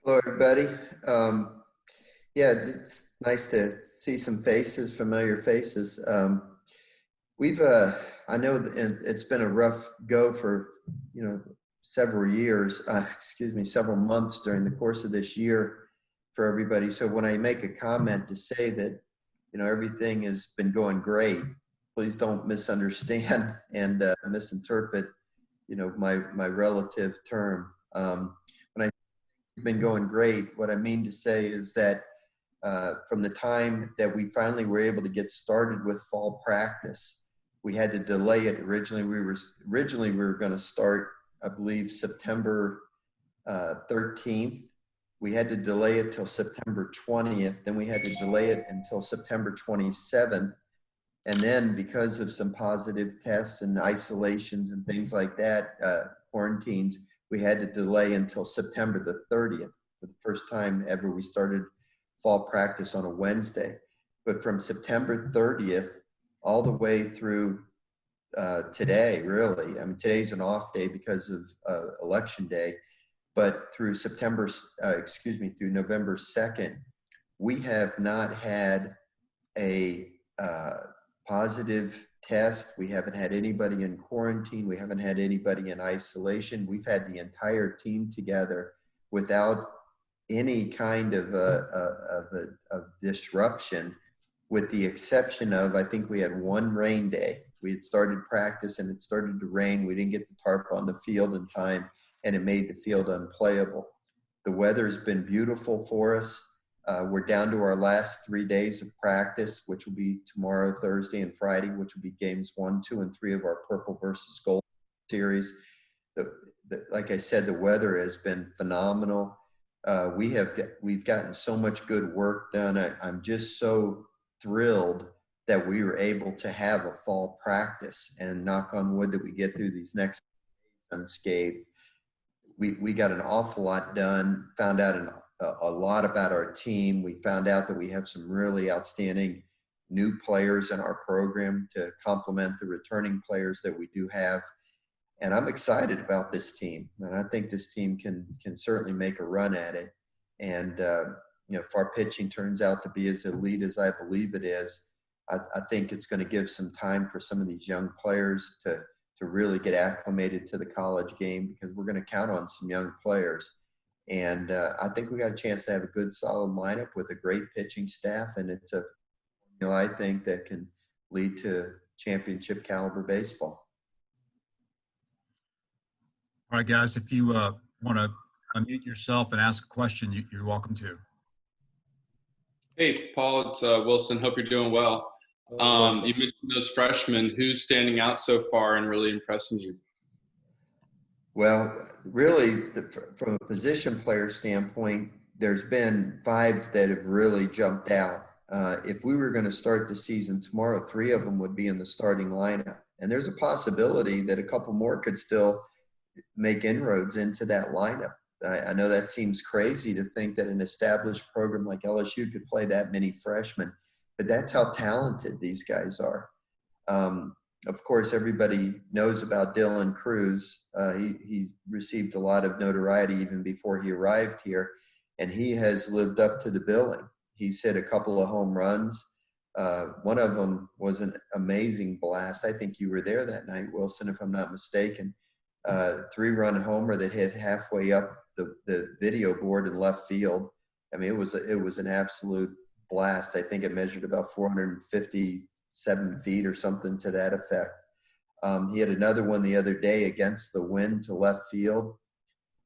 Hello, everybody. Yeah, it's nice to see some faces, familiar faces. I know it's been a rough go for, several years, excuse me, several months during the course of this year for everybody. So when I make a comment to say that, everything has been going great, please don't misunderstand and misinterpret, my relative term. When I been going great. What I mean to say is that from the time that we finally were able to get started with fall practice, we had to delay it. Originally we were going to start, I believe, September 13th. We had to delay it till September 20th. Then we had to delay it until September 27th. And then because of some positive tests and isolations and things like that, quarantines, we had to delay until September the 30th. For the first time ever, we started fall practice on a Wednesday. But from September 30th all the way through today, really, I mean, today's an off day because of election day, but through through November 2nd, we have not had a positive test. We haven't had anybody in quarantine. We haven't had anybody in isolation. We've had the entire team together without any kind of disruption, with the exception of, I think we had one rain day. We had started practice and it started to rain. We didn't get the tarp on the field in time and it made the field unplayable. The weather's been beautiful for us. We're down to our last 3 days of practice, which will be tomorrow, Thursday, and Friday, which will be games 1, 2, and 3 of our Purple versus Gold series. Like I said, the weather has been phenomenal. We've gotten so much good work done. I'm just so thrilled that we were able to have a fall practice, and knock on wood that we get through these next days unscathed. We got an awful lot done, found out a lot about our team. We found out that we have some really outstanding new players in our program to complement the returning players that we do have. And I'm excited about this team. And I think this team can certainly make a run at it. And, if our pitching turns out to be as elite as I believe it is, I think it's going to give some time for some of these young players to really get acclimated to the college game, because we're going to count on some young players. And I think we got a chance to have a good, solid lineup with a great pitching staff. And it's I think that can lead to championship caliber baseball. All right, guys, if you want to unmute yourself and ask a question, you're welcome to. Hey, Paul, it's Wilson. Hope you're doing well. You mentioned those freshmen. Who's standing out so far and really impressing you? Well, really, from a position player standpoint, there's been 5 that have really jumped out. If we were going to start the season tomorrow, 3 of them would be in the starting lineup. And there's a possibility that a couple more could still make inroads into that lineup. I know that seems crazy to think that an established program like LSU could play that many freshmen, but that's how talented these guys are. Of course, everybody knows about Dylan Cruz. He received a lot of notoriety even before he arrived here, and he has lived up to the billing. He's hit a couple of home runs. One of them was an amazing blast. I think you were there that night, Wilson, if I'm not mistaken. 3-run homer that hit halfway up the video board in left field. I mean, it was an absolute blast. I think it measured about 457 feet or something to that effect. He had another one the other day against the wind to left field,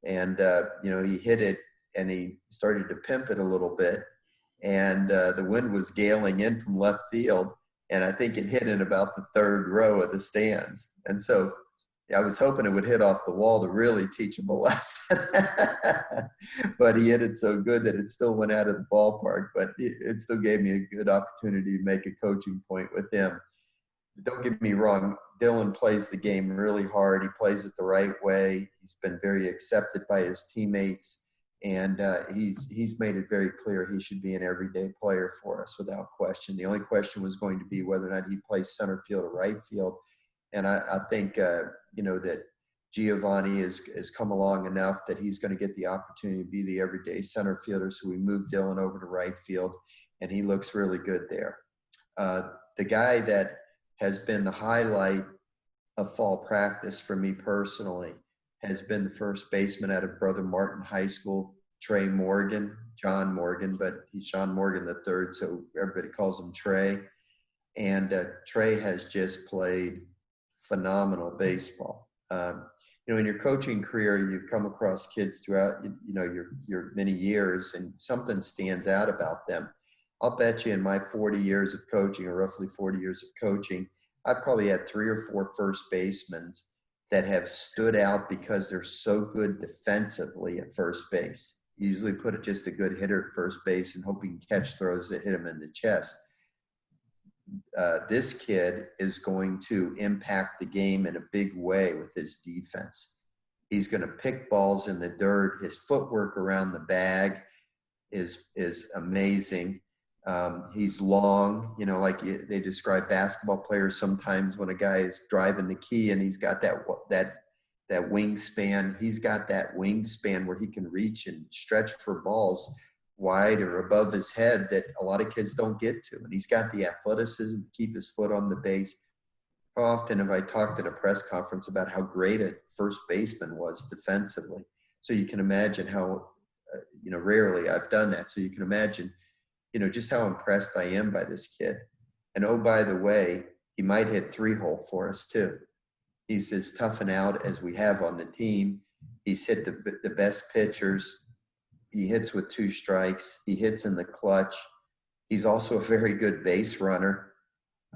and he hit it and he started to pimp it a little bit, and the wind was galing in from left field, and I think it hit in about the 3rd row of the stands. And so I was hoping it would hit off the wall to really teach him a lesson. But he hit it so good that it still went out of the ballpark. But it still gave me a good opportunity to make a coaching point with him. Don't get me wrong, Dylan plays the game really hard. He plays it the right way. He's been very accepted by his teammates. And he's made it very clear he should be an everyday player for us without question. The only question was going to be whether or not he plays center field or right field. And I think, that Giovanni has come along enough that he's going to get the opportunity to be the everyday center fielder. So we moved Dylan over to right field, and he looks really good there. The guy that has been the highlight of fall practice for me personally has been the first baseman out of Brother Martin High School, John Morgan, but he's John Morgan III, so everybody calls him Trey. And Trey has just played phenomenal baseball. In your coaching career, you've come across kids throughout, your many years, and something stands out about them. I'll bet you in my 40 years of coaching, or roughly 40 years of coaching, I've probably had 3 or 4 first basemen that have stood out because they're so good defensively at first base. You usually put just a good hitter at first base and hope he can catch throws that hit him in the chest. This kid is going to impact the game in a big way with his defense. He's going to pick balls in the dirt. His footwork around the bag is amazing. He's long, they describe basketball players sometimes when a guy is driving the key and he's got that wingspan. He's got that wingspan where he can reach and stretch for balls wide or above his head that a lot of kids don't get to. And he's got the athleticism to keep his foot on the base. How often have I talked at a press conference about how great a first baseman was defensively? So you can imagine how, rarely I've done that. So you can imagine, just how impressed I am by this kid. And oh, by the way, he might hit 3-hole for us too. He's as tough and out as we have on the team. He's hit the best pitchers. He hits with 2 strikes. He hits in the clutch. He's also a very good base runner.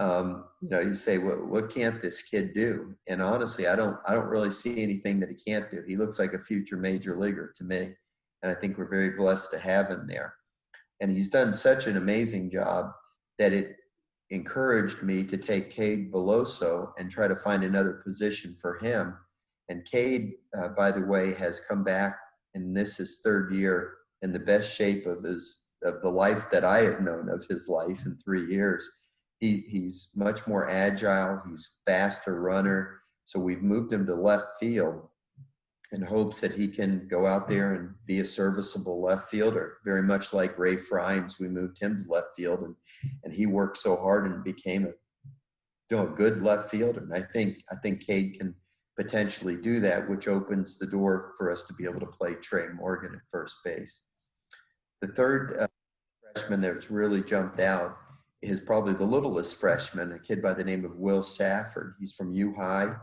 You say, what can't this kid do? And honestly, I don't really see anything that he can't do. He looks like a future major leaguer to me. And I think we're very blessed to have him there. And he's done such an amazing job that it encouraged me to take Cade Beloso and try to find another position for him. And Cade, by the way, has come back, and this is 3rd year in the best shape of the life that I have known of his life in 3 years. He's much more agile. He's faster runner. So we've moved him to left field in hopes that he can go out there and be a serviceable left fielder, very much like Ray Frimes. We moved him to left field, and he worked so hard and became a good left fielder. And I think Cade can potentially do that, which opens the door for us to be able to play Trey Morgan at first base. The third freshman that's really jumped out is probably the littlest freshman, a kid by the name of Will Safford. He's from U High.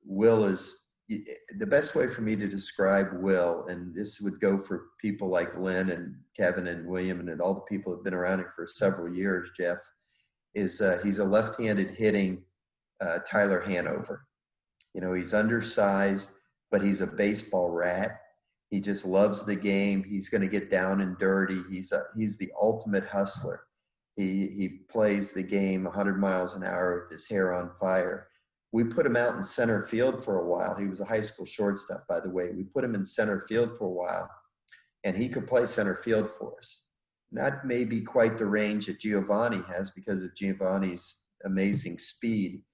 Will is the best way for me to describe Will, and this would go for people like Lynn and Kevin and William and all the people who have been around here for several years, Jeff, is he's a left-handed hitting Tyler Hanover. He's undersized, but he's a baseball rat. He just loves the game. He's going to get down and dirty. He's the ultimate hustler. He plays the game 100 miles an hour with his hair on fire. We put him out in center field for a while. He was a high school shortstop, by the way. We put him in center field for a while, and he could play center field for us. Not maybe quite the range that Giovanni has because of Giovanni's amazing speed,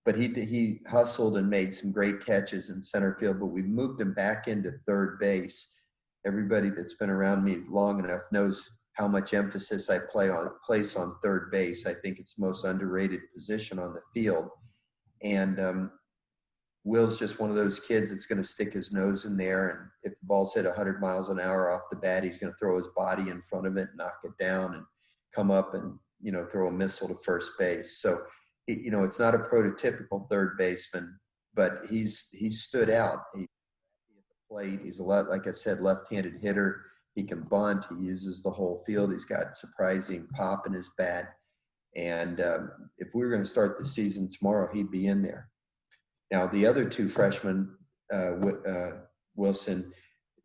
but he hustled and made some great catches in center field, but we moved him back into third base. Everybody that's been around me long enough knows how much emphasis I place on third base. I think it's the most underrated position on the field. And Will's just one of those kids that's going to stick his nose in there, and if the ball's hit 100 miles an hour off the bat, he's going to throw his body in front of it, knock it down, and come up and, throw a missile to first base. So, it's not a prototypical third baseman, but he's stood out. He's at the plate. He's like I said, left-handed hitter. He can bunt. He uses the whole field. He's got surprising pop in his bat. And if we were going to start the season tomorrow, he'd be in there. Now, the other 2 freshmen, Wilson,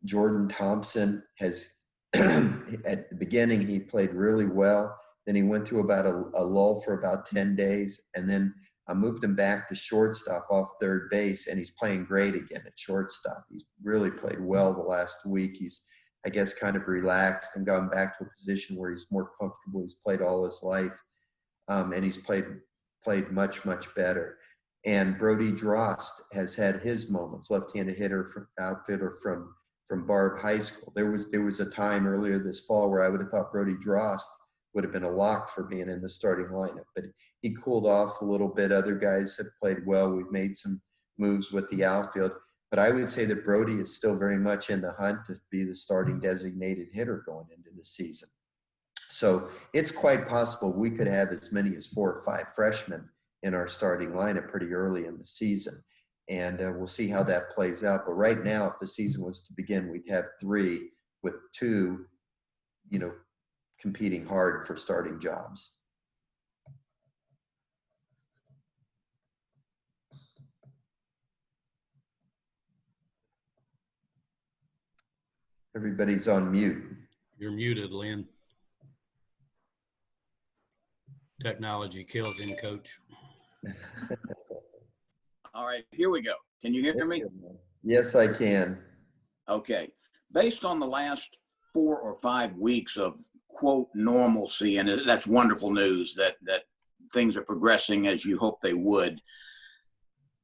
Jordan Thompson has, at the beginning, he played really well. Then he went through about a lull for about 10 days. And then I moved him back to shortstop off third base, and he's playing great again at shortstop. He's really played well the last week. He's, I guess, kind of relaxed and gone back to a position where he's more comfortable. He's played all his life. And he's played much, much better. And Brody Drost has had his moments, left-handed outfitter from Barb High School. There was a time earlier this fall where I would have thought Brody Drost would have been a lock for being in the starting lineup, but he cooled off a little bit. Other guys have played well. We've made some moves with the outfield, but I would say that Brody is still very much in the hunt to be the starting designated hitter going into the season. So it's quite possible we could have as many as 4 or 5 freshmen in our starting lineup pretty early in the season. And we'll see how that plays out. But right now, if the season was to begin, we'd have 3 with 2, competing hard for starting jobs. Everybody's on mute. You're muted, Lynn. Technology kills in, Coach. All right, here we go. Can you hear me? Yes, I can. Okay. Based on the last 4 or 5 weeks of, quote, normalcy, and that's wonderful news that things are progressing as you hope they would,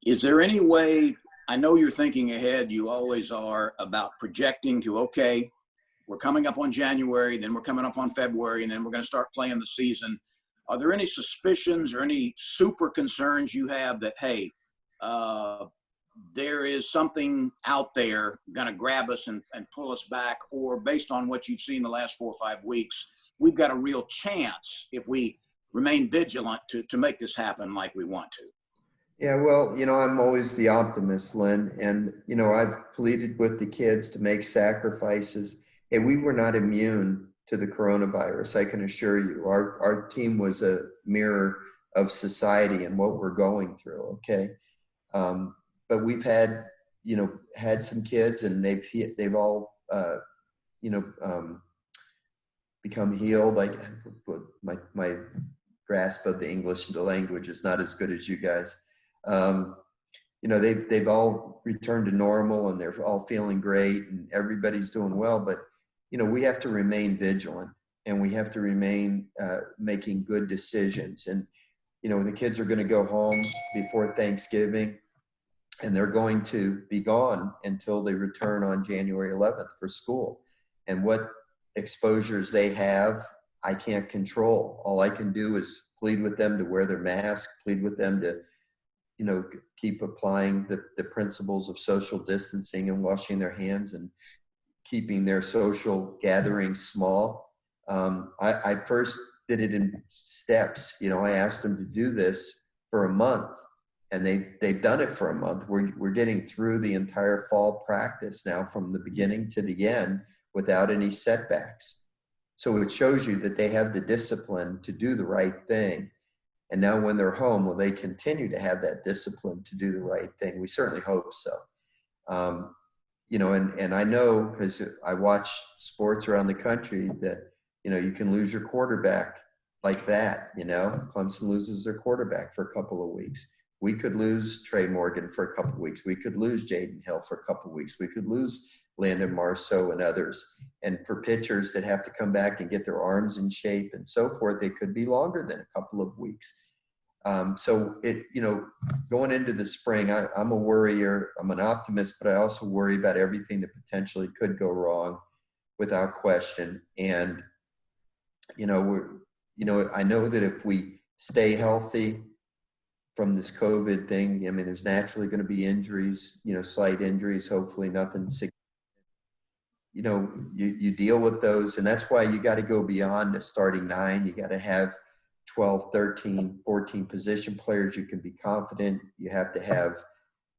is there any way, I know you're thinking ahead, you always are, about projecting to, okay, we're coming up on January, then we're coming up on February, and then we're going to start playing the season. Are there any suspicions or any super concerns you have that, hey, there is something out there going to grab us and pull us back, or based on what you've seen the last 4 or 5 weeks, we've got a real chance if we remain vigilant to make this happen like we want to? Yeah, well, I'm always the optimist, Lynn, and, I've pleaded with the kids to make sacrifices. Hey, we were not immune to the coronavirus, I can assure you. Our team was a mirror of society and what we're going through, okay? But we've had some kids, and they've all, become healed. Like my grasp of the English language is not as good as you guys. They've all returned to normal, and they're all feeling great, and everybody's doing well. But we have to remain vigilant, and we have to remain making good decisions. And the kids are going to go home before Thanksgiving, and they're going to be gone until they return on January 11th for school. And what exposures they have, I can't control. All I can do is plead with them to wear their mask, plead with them to, keep applying the principles of social distancing and washing their hands and keeping their social gatherings small. I first did it in steps. I asked them to do this for a month, and they've done it for a month. We're getting through the entire fall practice now from the beginning to the end without any setbacks. So it shows you that they have the discipline to do the right thing. And now when they're home, will they continue to have that discipline to do the right thing? We certainly hope so. And I know, because I watch sports around the country, that, you can lose your quarterback like that. Clemson loses their quarterback for a couple of weeks. We could lose Trey Morgan for a couple of weeks. We could lose Jaden Hill for a couple of weeks. We could lose Landon Marco and others. And for pitchers that have to come back and get their arms in shape and so forth, it could be longer than a couple of weeks. So going into the spring, I'm a worrier. I'm an optimist, but I also worry about everything that potentially could go wrong without question. And, I know that if we stay healthy from this COVID thing, there's naturally going to be injuries, slight injuries, hopefully nothing significant. You deal with those, and that's why you got to go beyond the starting 9. You got to have 12, 13, 14 position players you can be confident. You have to have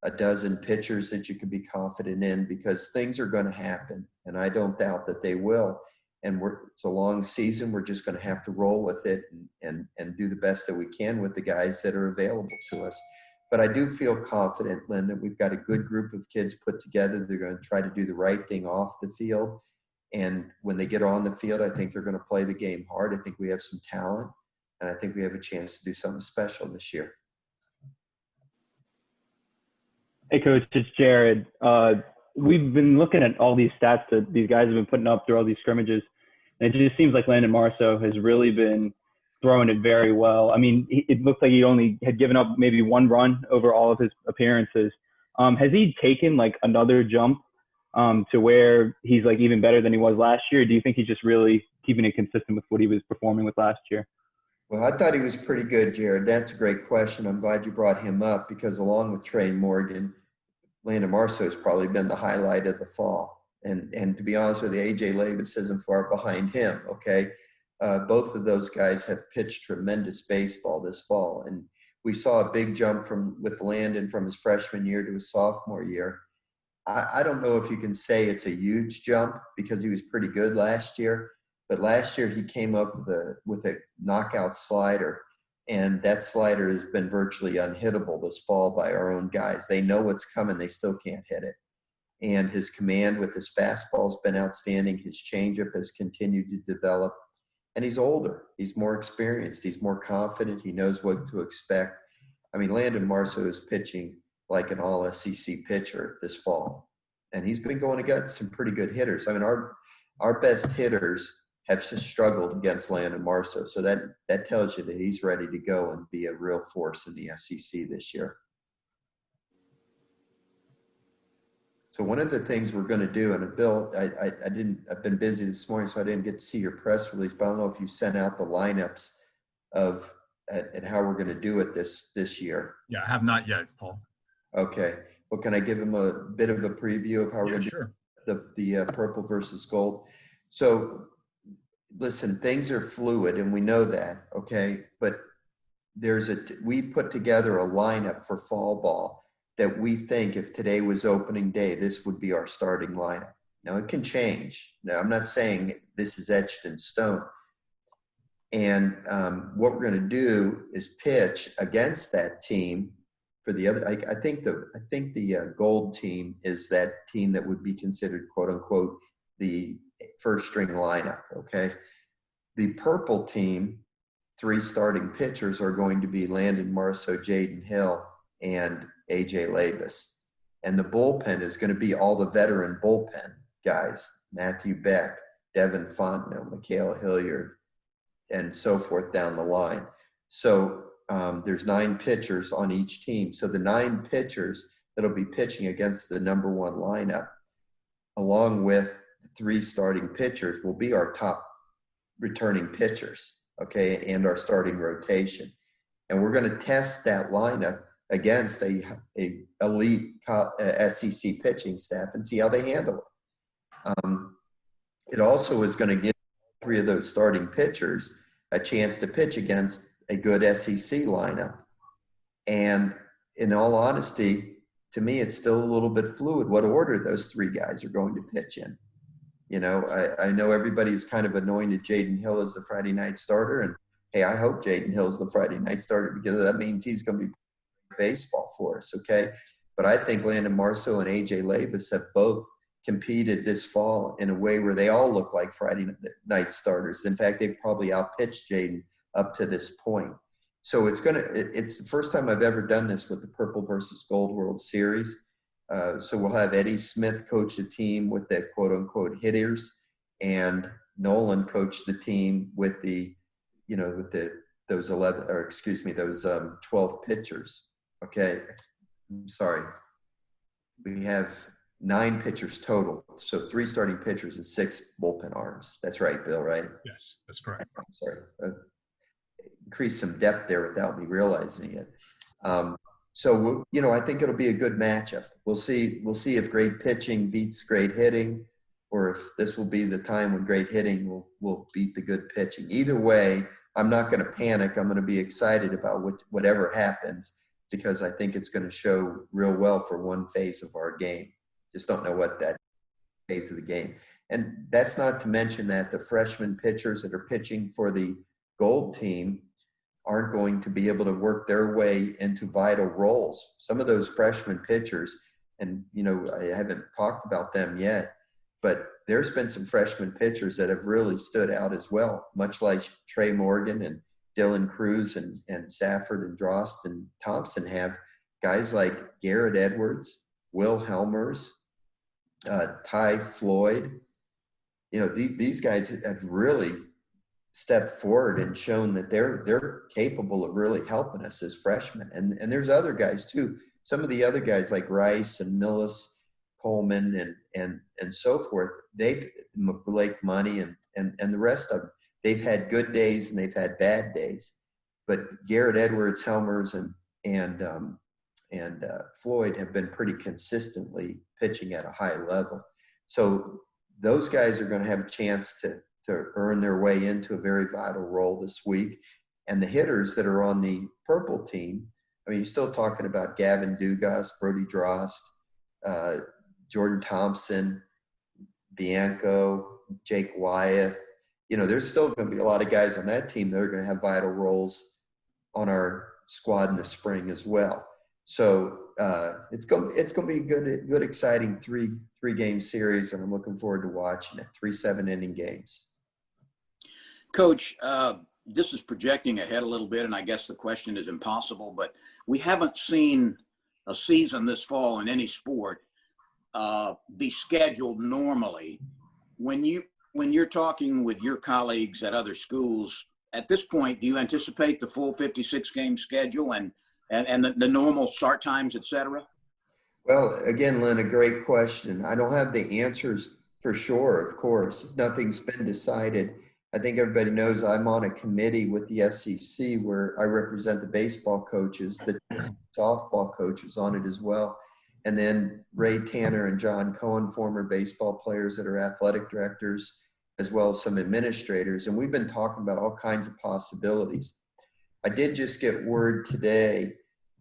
a dozen pitchers that you can be confident in, because things are going to happen, and I don't doubt that they will. And it's a long season. We're just going to have to roll with it and do the best that we can with the guys that are available to us. But I do feel confident, Lynn, that we've got a good group of kids put together. They're going to try to do the right thing off the field. And when they get on the field, I think they're going to play the game hard. I think we have some talent, and I think we have a chance to do something special this year. Hey, Coach, it's Jared. We've been looking at all these stats that these guys have been putting up through all these scrimmages, and it just seems like Landon Marco has really been throwing it very well. I mean, it looked like he only had given up maybe one run over all of his appearances. Has he taken like another jump to where he's like even better than he was last year? Or do you think he's just really keeping it consistent with what he was performing with last year? Well, I thought he was pretty good, Jared. That's a great question. I'm glad you brought him up because along with Trey Morgan, Landon Marco has probably been the highlight of the fall. And to be honest with you, AJ Levis isn't far behind him, okay? Both of those guys have pitched tremendous baseball this fall. And we saw a big jump with Landon from his freshman year to his sophomore year. I don't know if you can say it's a huge jump because he was pretty good last year. But last year he came up with a knockout slider, and that slider has been virtually unhittable this fall by our own guys. They know what's coming. They still can't hit it. And his command with his fastball has been outstanding. His changeup has continued to develop. And he's older. He's more experienced. He's more confident. He knows what to expect. I mean, Landon Marco is pitching like an all-SEC pitcher this fall. And he's been going against some pretty good hitters. I mean, our best hitters have struggled against Landon Marco. So that tells you that he's ready to go and be a real force in the SEC this year. So one of the things we're going to do, and Bill, I've been busy this morning, so I didn't get to see your press release, but I don't know if you sent out the lineups and how we're going to do it this year. Yeah, I have not yet, Paul. Okay. Well, can I give him a bit of a preview of how we're going to do the purple versus gold? So listen, things are fluid and we know that, okay? But we put together a lineup for fall ball that we think if today was opening day, this would be our starting lineup. Now it can change. Now I'm not saying this is etched in stone. And what we're going to do is pitch against that team for the other. I think the gold team is that team that would be considered quote unquote the first string lineup. Okay. The purple team, 3 starting pitchers are going to be Landon Marco, Jaden Hill, and AJ Levis. And the bullpen is going to be all the veteran bullpen guys, Matthew Beck, Devin Fontenot, Mikhail Hilliard, and so forth down the line. So there's 9 pitchers on each team. So the 9 pitchers that'll be pitching against the number 1 lineup, along with 3 starting pitchers, will be our top returning pitchers, okay, and our starting rotation. And we're going to test that lineup against a elite SEC pitching staff and see how they handle it. It also is going to give 3 of those starting pitchers a chance to pitch against a good SEC lineup. And in all honesty, to me, it's still a little bit fluid what order those 3 guys are going to pitch in. You know, I know everybody's kind of anointed Jaden Hill as the Friday night starter. And, hey, I hope Jaden Hill's the Friday night starter because that means he's going to be baseball for us, okay? But I think Landon Marco and AJ Levis have both competed this fall in a way where they all look like Friday night starters. In fact, they've probably outpitched Jaden up to this point. So it's the first time I've ever done this with the Purple versus Gold World Series. So we'll have Eddie Smith coach the team with the quote unquote hitters, and Nolan coach the team with those 12 pitchers. Okay. I'm sorry. We have 9 pitchers total. So 3 starting pitchers and 6 bullpen arms. That's right, Bill, right? Yes, that's correct. I'm sorry. Increase some depth there without me realizing it. So, I think it'll be a good matchup. We'll see if great pitching beats great hitting, or if this will be the time when great hitting will beat the good pitching. Either way, I'm not going to panic. I'm going to be excited about whatever happens, because I think it's going to show real well for one phase of our game. Just don't know what that phase of the game. And that's not to mention that the freshman pitchers that are pitching for the gold team aren't going to be able to work their way into vital roles. Some of those freshman pitchers, and, I haven't talked about them yet, but there's been some freshman pitchers that have really stood out as well, much like Trey Morgan and Dylan Cruz and Safford and Drost and Thompson have. Guys like Garrett Edwards, Will Helmers, Ty Floyd. These guys have really stepped forward and shown that they're capable of really helping us as freshmen. And there's other guys too. Some of the other guys like Rice and Millis, Coleman, and so forth. Blake Money and the rest of them. They've had good days and they've had bad days. But Garrett Edwards, Helmers, and Floyd have been pretty consistently pitching at a high level. So those guys are going to have a chance to earn their way into a very vital role this week. And the hitters that are on the purple team, I mean, you're still talking about Gavin Dugas, Brody Drost, Jordan Thompson, Bianco, Jake Wyeth. You know, there's still going to be a lot of guys on that team that are going to have vital roles on our squad in the spring as well. So it's going to be a good, exciting three-game series, and I'm looking forward to watching it. 3 7-inning games. Coach, this is projecting ahead a little bit, and I guess the question is impossible, but we haven't seen a season this fall in any sport be scheduled normally. When you're talking with your colleagues at other schools, at this point, do you anticipate the full 56-game schedule and the normal start times, et cetera? Well, again, Lynn, a great question. I don't have the answers for sure, of course. Nothing's been decided. I think everybody knows I'm on a committee with the SEC where I represent the baseball coaches, the softball coaches on it as well. And then Ray Tanner and John Cohen, former baseball players that are athletic directors, as well as some administrators. And we've been talking about all kinds of possibilities. I did just get word today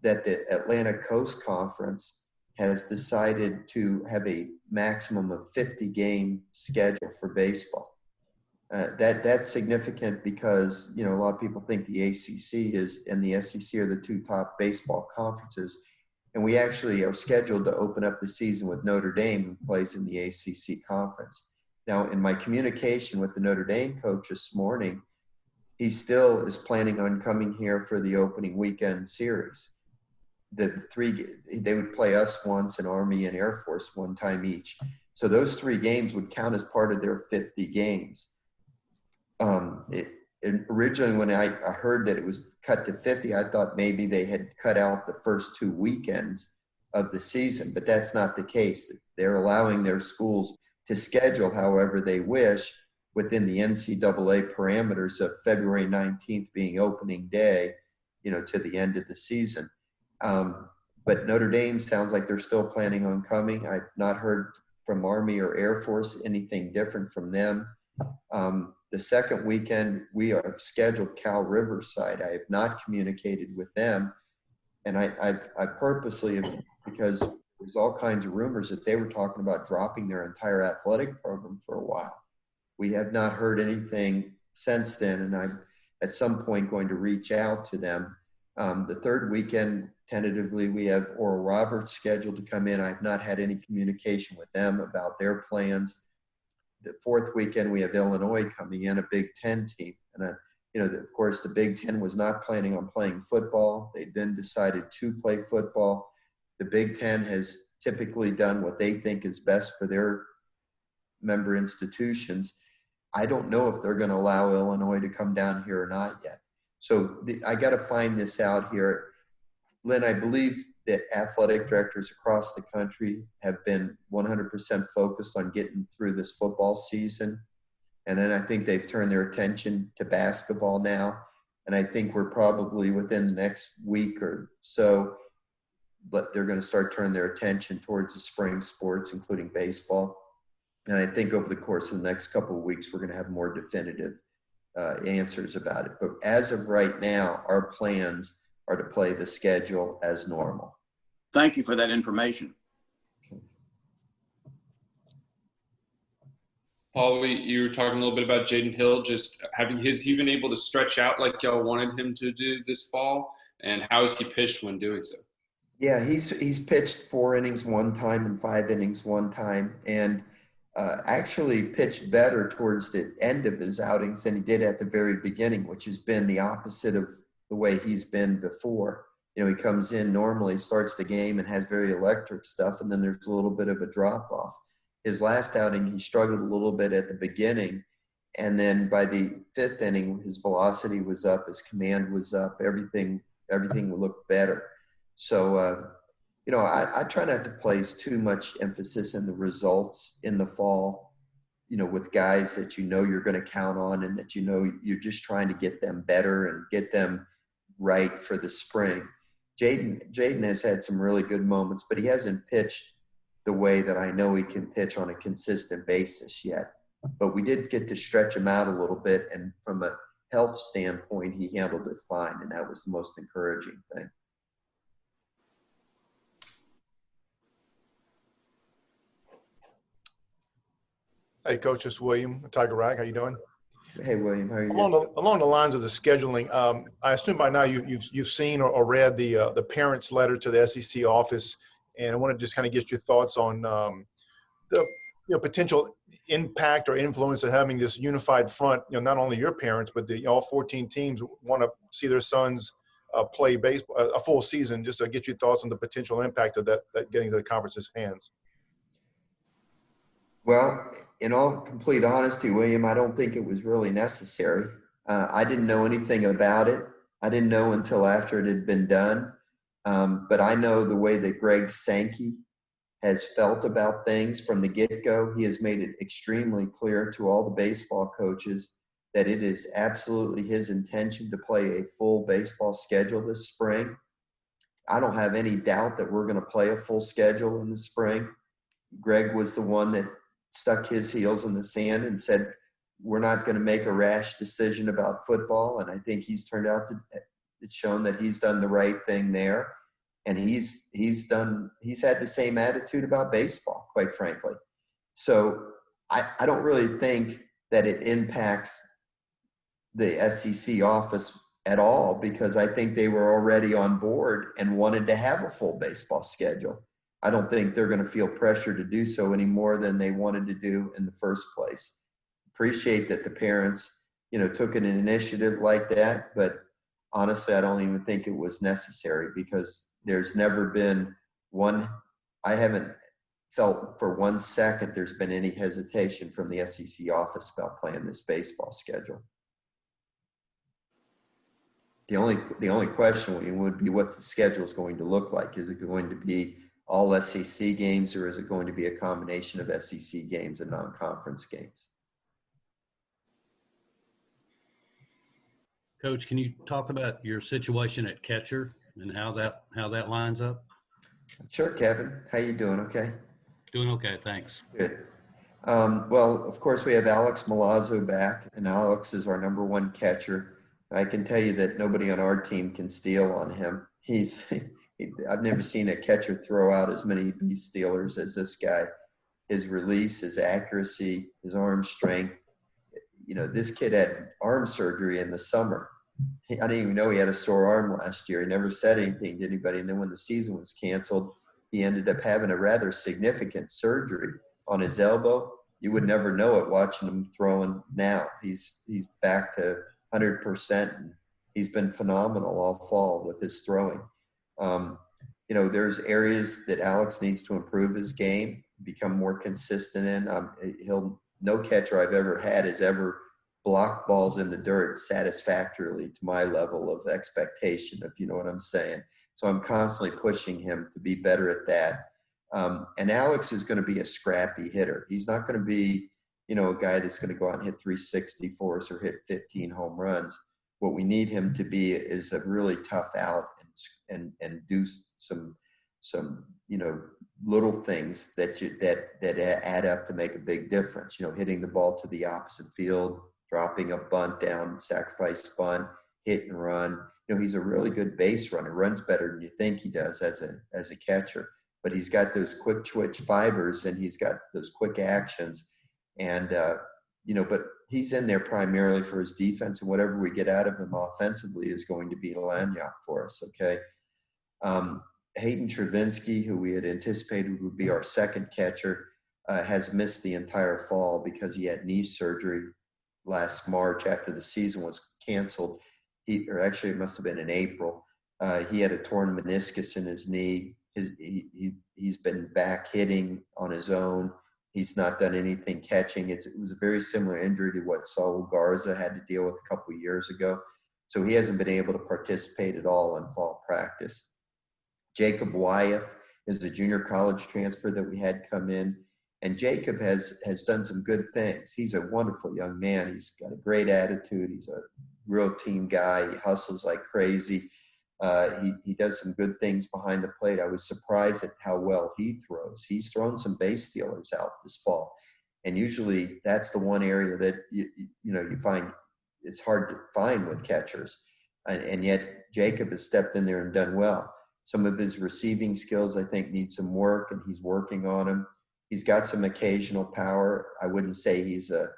that the Atlantic Coast Conference has decided to have a maximum of 50-game schedule for baseball. That's significant because, you know, a lot of people think the ACC and the SEC are the two top baseball conferences. And we actually are scheduled to open up the season with Notre Dame, who plays in the ACC conference. Now, in my communication with the Notre Dame coach this morning, he still is planning on coming here for the opening weekend series. They would play us once and Army and Air Force one time each. So those 3 games would count as part of their 50 games. Originally, when I heard that it was cut to 50, I thought maybe they had cut out the first 2 weekends of the season, but that's not the case. They're allowing their schools to schedule however they wish within the NCAA parameters of February 19th being opening day, you know, to the end of the season. But Notre Dame sounds like they're still planning on coming. I've not heard from Army or Air Force anything different from them. The second weekend, we have scheduled Cal Riverside. I have not communicated with them. And I purposely, because there's all kinds of rumors that they were talking about dropping their entire athletic program for a while. We have not heard anything since then, and I'm at some point going to reach out to them. The third weekend, tentatively, we have Oral Roberts scheduled to come in. I've not had any communication with them about their plans. The fourth weekend, we have Illinois coming in, a Big Ten team. And, of course, the Big Ten was not planning on playing football. They then decided to play football. The Big Ten has typically done what they think is best for their member institutions. I don't know if they're going to allow Illinois to come down here or not yet. So I got to find this out here. Lynn, I believe that athletic directors across the country have been 100% focused on getting through this football season. And then I think they've turned their attention to basketball now. And I think we're probably within the next week or so, but they're going to start turning their attention towards the spring sports, including baseball. And I think over the course of the next couple of weeks, we're going to have more definitive answers about it. But as of right now, our plans are to play the schedule as normal. Thank you for that information. Paul, you were talking a little bit about Jaden Hill. Has he been able to stretch out like y'all wanted him to do this fall? And how has he pitched when doing so? Yeah, he's pitched 4 innings one time and 5 innings one time, and actually pitched better towards the end of his outings than he did at the very beginning, which has been the opposite of the way he's been before. You know, he comes in normally, starts the game and has very electric stuff, and then there's a little bit of a drop off. His last outing, he struggled a little bit at the beginning, And then by the 5th inning, his velocity was up, his command was up, everything looked better. So, I try not to place too much emphasis in the results in the fall, with guys that you're going to count on and that you're just trying to get them better and get them right for the spring. Jaden has had some really good moments, but he hasn't pitched the way that I know he can pitch on a consistent basis yet. But we did get to stretch him out a little bit, and from a health standpoint, he handled it fine, and that was the most encouraging thing. Hey, Coach, it's William, Tiger Rag. How you doing? Hey, William, how are you? Along the lines of the scheduling, I assume by now you've seen or read the parents' letter to the SEC office, and I want to just kind of get your thoughts on the potential impact or influence of having this unified front. Not only your parents, but all 14 teams want to see their sons play baseball a full season. Just to get your thoughts on the potential impact of that getting to the conference's hands. Well, in all complete honesty, William, I don't think it was really necessary. I didn't know anything about it. I didn't know until after it had been done. But I know the way that Greg Sankey has felt about things from the get-go. He has made it extremely clear to all the baseball coaches that it is absolutely his intention to play a full baseball schedule this spring. I don't have any doubt that we're going to play a full schedule in the spring. Greg was the one that stuck his heels in the sand and said, we're not going to make a rash decision about football. And I think he's turned out it's shown that he's done the right thing there. And he's had the same attitude about baseball, quite frankly. So I don't really think that it impacts the SEC office at all, because I think they were already on board and wanted to have a full baseball schedule. I don't think they're going to feel pressure to do so any more than they wanted to do in the first place. Appreciate that the parents, took an initiative like that, but honestly, I don't even think it was necessary, because there's never been I haven't felt for 1 second there's been any hesitation from the SEC office about playing this baseball schedule. The only question would be what the schedule is going to look like. Is it going to be all SEC games, or is it going to be a combination of SEC games and non-conference games? Coach, can you talk about your situation at catcher and how that lines up? Sure, Kevin. How you doing? Okay. Doing okay, thanks. Good. Well, of course, we have Alex Milazzo back, and Alex is our number 1 catcher. I can tell you that nobody on our team can steal on him. I've never seen a catcher throw out as many base stealers as this guy. His release, his accuracy, his arm strength. This kid had arm surgery in the summer. I didn't even know he had a sore arm last year. He never said anything to anybody. And then when the season was canceled, he ended up having a rather significant surgery on his elbow. You would never know it watching him throwing now. He's back to 100%. And he's been phenomenal all fall with his throwing. There's areas that Alex needs to improve his game, become more consistent in. No catcher I've ever had has ever blocked balls in the dirt satisfactorily to my level of expectation, if you know what I'm saying. So I'm constantly pushing him to be better at that. And Alex is going to be a scrappy hitter. He's not going to be, a guy that's going to go out and hit 360 for us or hit 15 home runs. What we need him to be is a really tough out and do some little things that add up to make a big difference. Hitting the ball to the opposite field, dropping a bunt down, sacrifice bunt, hit and run. He's a really good base runner. Runs better than you think he does as a catcher. But he's got those quick twitch fibers, and he's got those quick actions. And but he's in there primarily for his defense, and whatever we get out of him offensively is going to be Lanyok for us. Okay. Hayden Travinsky, who we had anticipated would be our second catcher, has missed the entire fall because he had knee surgery last March after the season was canceled. It must have been in April. He had a torn meniscus in his knee. He's been back hitting on his own. He's not done anything catching. It was a very similar injury to what Saul Garza had to deal with a couple of years ago. So he hasn't been able to participate at all in fall practice. Jacob Wyeth is a junior college transfer that we had come in. And Jacob has done some good things. He's a wonderful young man. He's got a great attitude. He's a real team guy. He hustles like crazy. He does some good things behind the plate. I was surprised at how well he throws. He's thrown some base stealers out this fall. And usually that's the one area that, you find it's hard to find with catchers. And yet Jacob has stepped in there and done well. Some of his receiving skills, I think, need some work, and he's working on them. He's got some occasional power. I wouldn't say he's a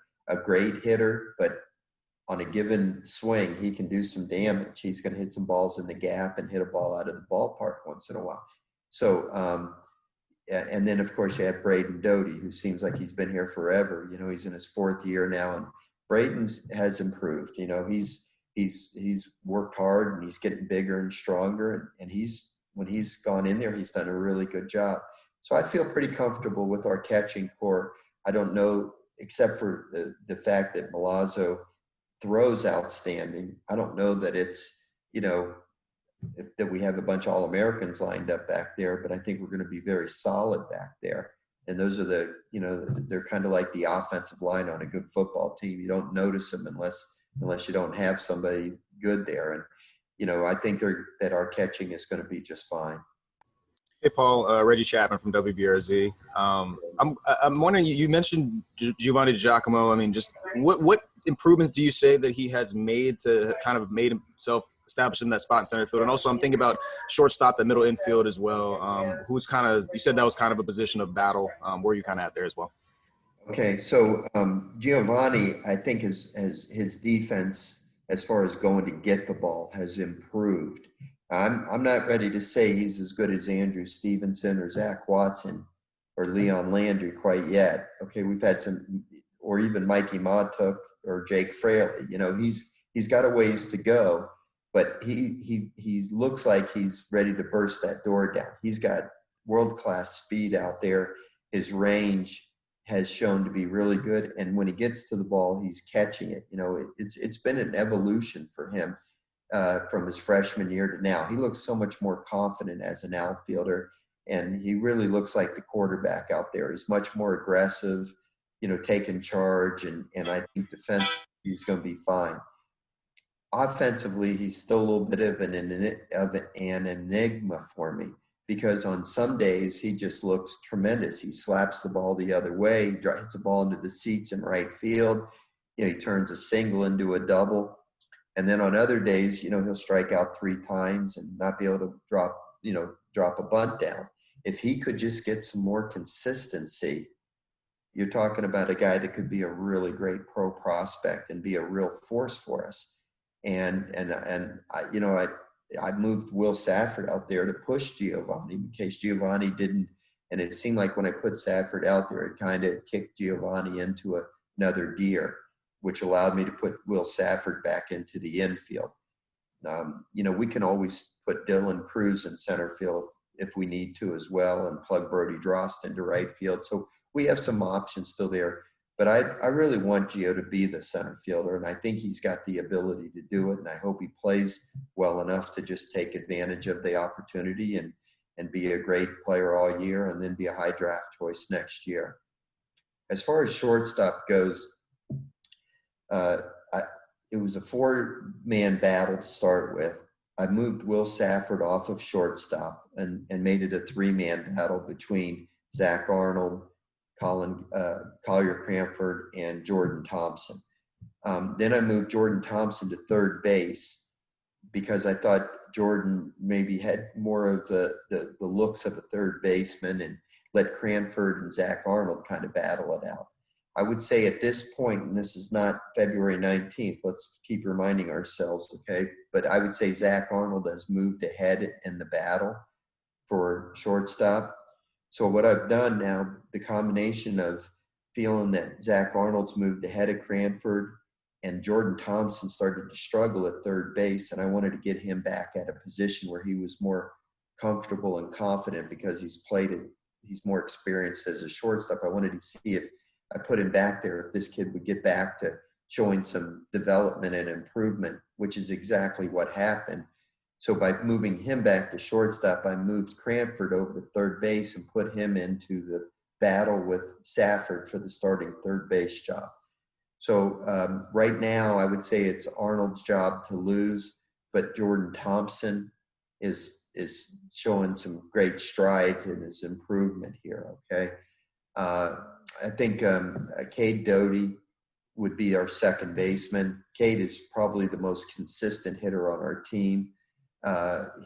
great hitter, but on a given swing, he can do some damage. He's going to hit some balls in the gap and hit a ball out of the ballpark once in a while. So, and then, of course, you have Braden Doty, who seems like he's been here forever. He's in his 4th year now, and Braden has improved. He's worked hard, and he's getting bigger and stronger, and when he's gone in there, he's done a really good job. So I feel pretty comfortable with our catching core. I don't know, except for the fact that Milazzo throws outstanding. I don't know that it's, that we have a bunch of All-Americans lined up back there, but I think we're going to be very solid back there. And those are they're kind of like the offensive line on a good football team. You don't notice them unless you don't have somebody good there. And, I think that our catching is going to be just fine. Hey, Paul, Reggie Chapman from WBRZ. I'm wondering, you mentioned Giovanni Giacomo. I mean, just what improvements do you say that he has made to kind of made himself establish in that spot in center field? And also I'm thinking about shortstop, the middle infield as well. Who's kind of, you said that was kind of a position of battle. Where are you kind of at there as well? Okay, so Giovanni, I think his defense, as far as going to get the ball, has improved. I'm not ready to say he's as good as Andrew Stevenson or Zach Watson or Leon Landry quite yet. Okay, we've had some, or even Mikey Montauk or Jake Fraley. He's got a ways to go, but he looks like he's ready to burst that door down. He's got world-class speed out there. His range has shown to be really good, and when he gets to the ball, he's catching it. It's been an evolution for him. From his freshman year to now. He looks so much more confident as an outfielder, and he really looks like the quarterback out there. He's much more aggressive, taking charge, and I think defensively he's going to be fine. Offensively, he's still a little bit of an enigma for me, because on some days he just looks tremendous. He slaps the ball the other way, hits the ball into the seats in right field. He turns a single into a double. And then on other days, he'll strike out 3 times and not be able to drop a bunt down. If he could just get some more consistency, you're talking about a guy that could be a really great pro prospect and be a real force for us. And I moved Will Safford out there to push Giovanni in case Giovanni didn't. And it seemed like when I put Safford out there, it kind of kicked Giovanni into another gear, which allowed me to put Will Safford back into the infield. We can always put Dylan Cruz in center field if we need to as well, and plug Brody Drost into right field. So we have some options still there. But I really want Gio to be the center fielder, and I think he's got the ability to do it, and I hope he plays well enough to just take advantage of the opportunity and be a great player all year and then be a high draft choice next year. As far as shortstop goes, it was a 4-man battle to start with. I moved Will Safford off of shortstop and made it a 3-man battle between Zach Arnold, Collier Cranford, and Jordan Thompson. Then I moved Jordan Thompson to third base because I thought Jordan maybe had more of the looks of a third baseman, and let Cranford and Zach Arnold kind of battle it out. I would say at this point, and this is not February 19th, let's keep reminding ourselves, okay? But I would say Zach Arnold has moved ahead in the battle for shortstop. So what I've done now, the combination of feeling that Zach Arnold's moved ahead of Cranford and Jordan Thompson started to struggle at third base, and I wanted to get him back at a position where he was more comfortable and confident because he's played it, he's more experienced as a shortstop. I wanted to see if I put him back there, if this kid would get back to showing some development and improvement, which is exactly what happened. So by moving him back to shortstop, I moved Cranford over to third base and put him into the battle with Safford for the starting third base job. So right now, I would say it's Arnold's job to lose, but Jordan Thompson is showing some great strides in his improvement here. Okay, I think Cade Doty would be our second baseman. Cade is probably the most consistent hitter on our team.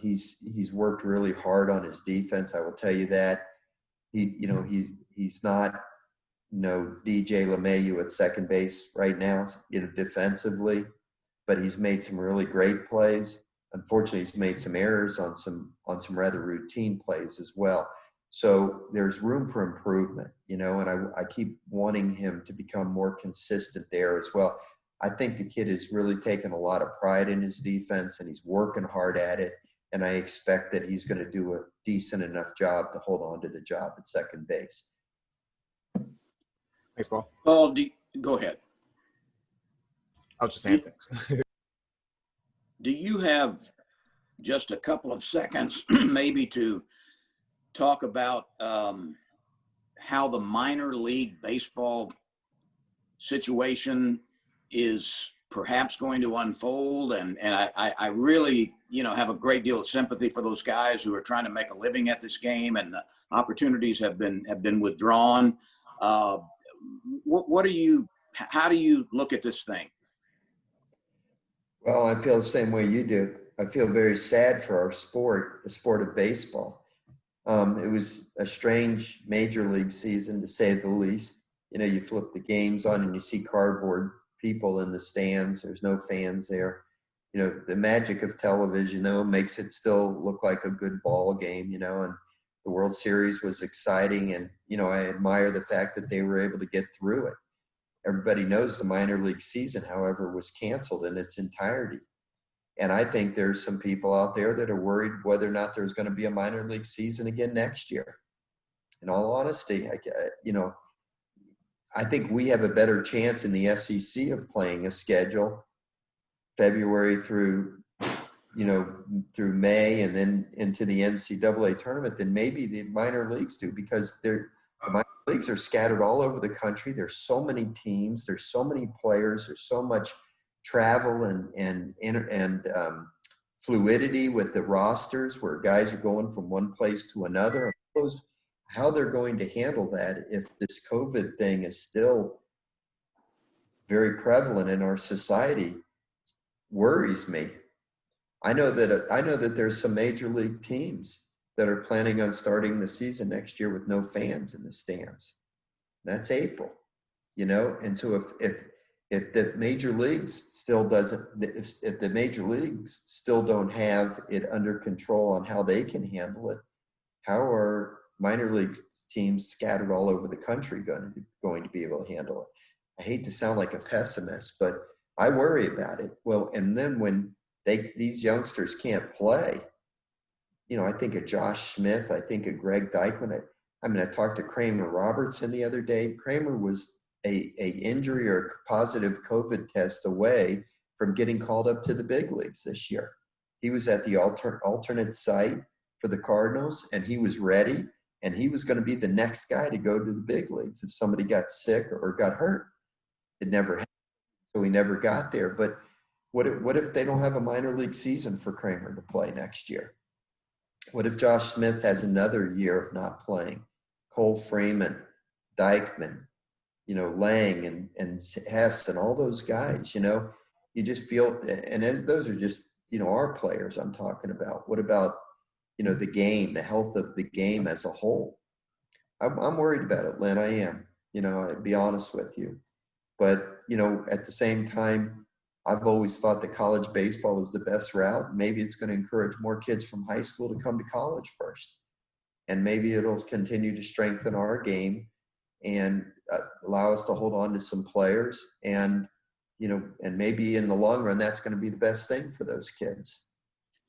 He's worked really hard on his defense. I will tell you that. He's not, DJ LeMahieu at second base right now, defensively, but he's made some really great plays. Unfortunately, he's made some errors on some rather routine plays as well. So there's room for improvement, and I keep wanting him to become more consistent there as well. I think the kid has really taken a lot of pride in his defense, and he's working hard at it. And I expect that he's going to do a decent enough job to hold on to the job at second base. Thanks, Paul. Paul, go ahead. I was just saying things. Do you have just a couple of seconds maybe to talk about how the minor league baseball situation is perhaps going to unfold? And I really, have a great deal of sympathy for those guys who are trying to make a living at this game, and the opportunities have been withdrawn. How do you look at this thing? Well, I feel the same way you do. I feel very sad for our sport, the sport of baseball. It was a strange major league season, to say the least. You flip the games on and you see cardboard people in the stands. There's no fans there. The magic of television, makes it still look like a good ball game, and the World Series was exciting. And, I admire the fact that they were able to get through it. Everybody knows the minor league season, however, was canceled in its entirety. And I think there's some people out there that are worried whether or not there's going to be a minor league season again next year. In all honesty, I think we have a better chance in the SEC of playing a schedule February through May and then into the NCAA tournament than maybe the minor leagues do, because the minor leagues are scattered all over the country. There's so many teams, there's so many players, there's so much travel and fluidity with the rosters where guys are going from one place to another. How they're going to handle that if this COVID thing is still very prevalent in our society worries me. I know that there's some major league teams that are planning on starting the season next year with no fans in the stands. That's April, and so if the major leagues still if the major leagues still don't have it under control on how they can handle it, how are minor league teams scattered all over the country going to be able to handle it? I hate to sound like a pessimist, but I worry about it. Well, and then when these youngsters can't play, I think of Josh Smith, I think of Greg Dykman. I talked to Kramer Robertson the other day. Kramer was a injury or a positive COVID test away from getting called up to the big leagues this year. He was at the alternate site for the Cardinals, and he was ready, and he was going to be the next guy to go to the big leagues if somebody got sick or got hurt. It never happened, so he never got there. But what if they don't have a minor league season for Kramer to play next year? What if Josh Smith has another year of not playing? Cole Freeman, Dykman, Lang and Hess and all those guys, you just feel, and then those are just, our players I'm talking about. What about, the game, the health of the game as a whole? I'm worried about it, Lynn. I am, I'll be honest with you. But, at the same time, I've always thought that college baseball was the best route. Maybe it's going to encourage more kids from high school to come to college first. And maybe it'll continue to strengthen our game and allow us to hold on to some players. And, and maybe in the long run, that's going to be the best thing for those kids.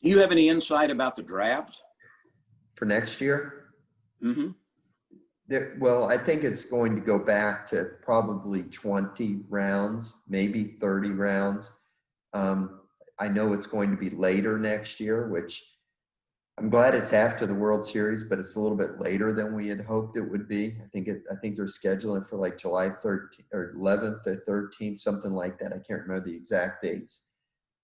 Do you have any insight about the draft for next year? Mm-hmm. Well, I think it's going to go back to probably 20 rounds, maybe 30 rounds. I know it's going to be later next year, which I'm glad it's after the World Series, but it's a little bit later than we had hoped it would be. I think they're scheduling it for like July 13th or 11th or 13th, something like that. I can't remember the exact dates,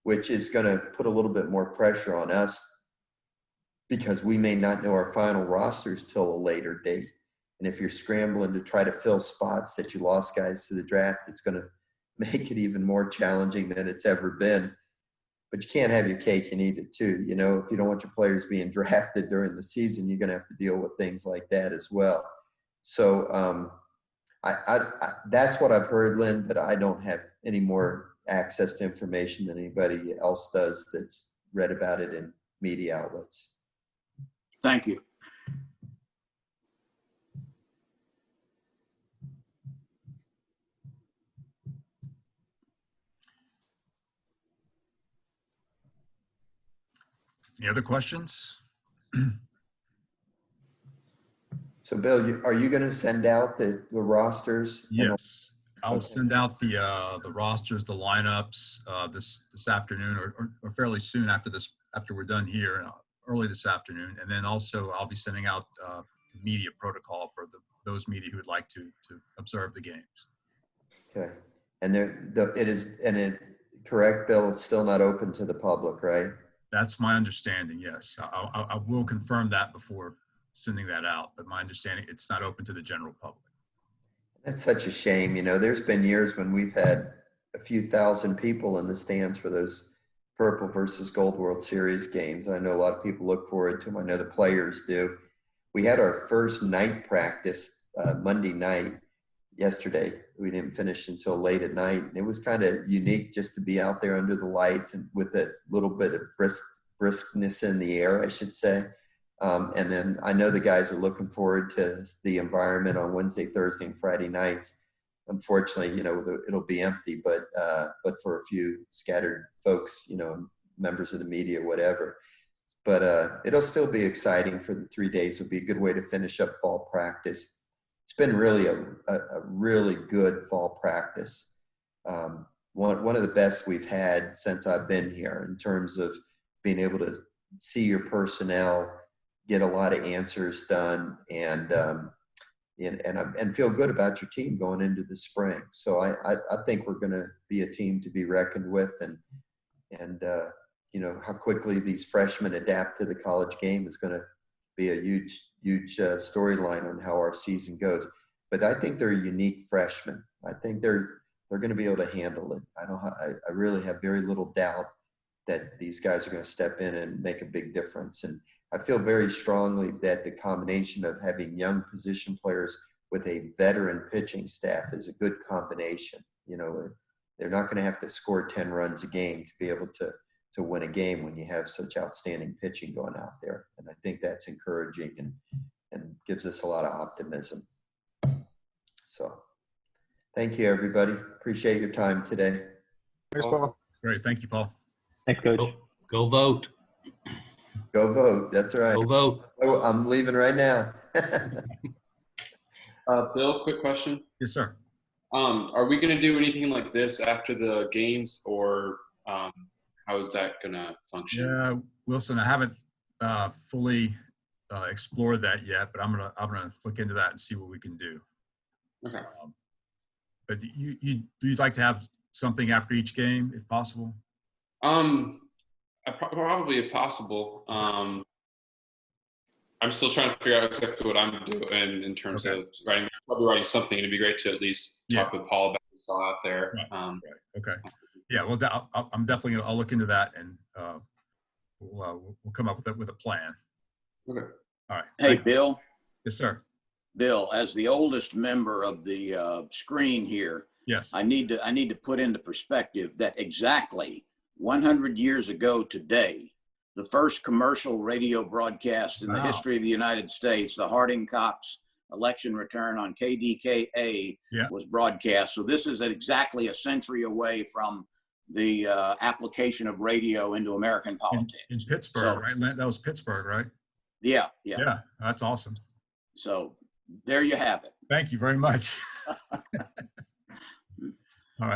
which is going to put a little bit more pressure on us because we may not know our final rosters till a later date. And if you're scrambling to try to fill spots that you lost guys to the draft, it's going to make it even more challenging than it's ever been. But you can't have your cake and eat it too. You know, if you don't want your players being drafted during the season, you're going to have to deal with things like that as well. So that's what I've heard, Lynn, but I don't have any more access to information than anybody else does that's read about it in media outlets. Thank you. Any other questions? So, Bill, are you going to send out the rosters? Yes, I'll send out the rosters, the lineups this afternoon or fairly soon after we're done here, early this afternoon, and then also I'll be sending out media protocol for those media who would like to observe the games. Okay, and correct, Bill. It's still not open to the public, right? That's my understanding. Yes, I will confirm that before sending that out. But my understanding, it's not open to the general public. That's such a shame. You know, there's been years when we've had a few thousand people in the stands for those Purple versus Gold World Series games. I know a lot of people look forward to them. I know the players do. We had our first night practice Monday night yesterday. We didn't finish until late at night. And it was kind of unique just to be out there under the lights and with a little bit of briskness in the air, I should say. And then I know the guys are looking forward to the environment on Wednesday, Thursday, and Friday nights. Unfortunately, you know, it'll be empty, but for a few scattered folks, you know, members of the media, whatever. But it'll still be exciting for the 3 days. It'll be a good way to finish up fall practice. It's been really a really good fall practice. One of the best we've had since I've been here in terms of being able to see your personnel, get a lot of answers done, and feel good about your team going into the spring. So I think we're going to be a team to be reckoned with, and you know, how quickly these freshmen adapt to the college game is going to be a huge storyline on how our season goes. But I think they're unique freshmen. I think they're going to be able to handle it. I really have very little doubt that these guys are going to step in and make a big difference. And I feel very strongly that the combination of having young position players with a veteran pitching staff is a good combination. You know, they're not going to have to score 10 runs a game to be able to win a game when you have such outstanding pitching going out there. And I think that's encouraging and gives us a lot of optimism. So thank you, everybody. Appreciate your time today. Thanks, Paul. Great. Thank you, Paul. Thanks, Coach. Go vote. Go vote. That's right. Go vote. Oh, I'm leaving right now. Bill, quick question. Yes, sir. Are we going to do anything like this after the games, or how is that going to function? Yeah, Wilson, I haven't fully explored that yet, but I'm gonna look into that and see what we can do. Okay. But you'd like to have something after each game, if possible? Probably if possible. I'm still trying to figure out exactly what I'm doing in terms of writing. Probably writing something. It'd be great to at least talk with Paul about what we saw out there. Right. Okay. Yeah. Well, I'm definitely. I'll look into that, and we'll come up with a plan. Okay. All right. Hey, Bill. Yes, sir. Bill, as the oldest member of the screen here, Yes. I need to put into perspective that exactly 100 years ago today, the first commercial radio broadcast in the history of the United States, the Harding-Cox election return on KDKA, was broadcast. So this is exactly a century away from the application of radio into American politics. In Pittsburgh, right? That was Pittsburgh, right? Yeah. Yeah, that's awesome. So There you have it. Thank you very much.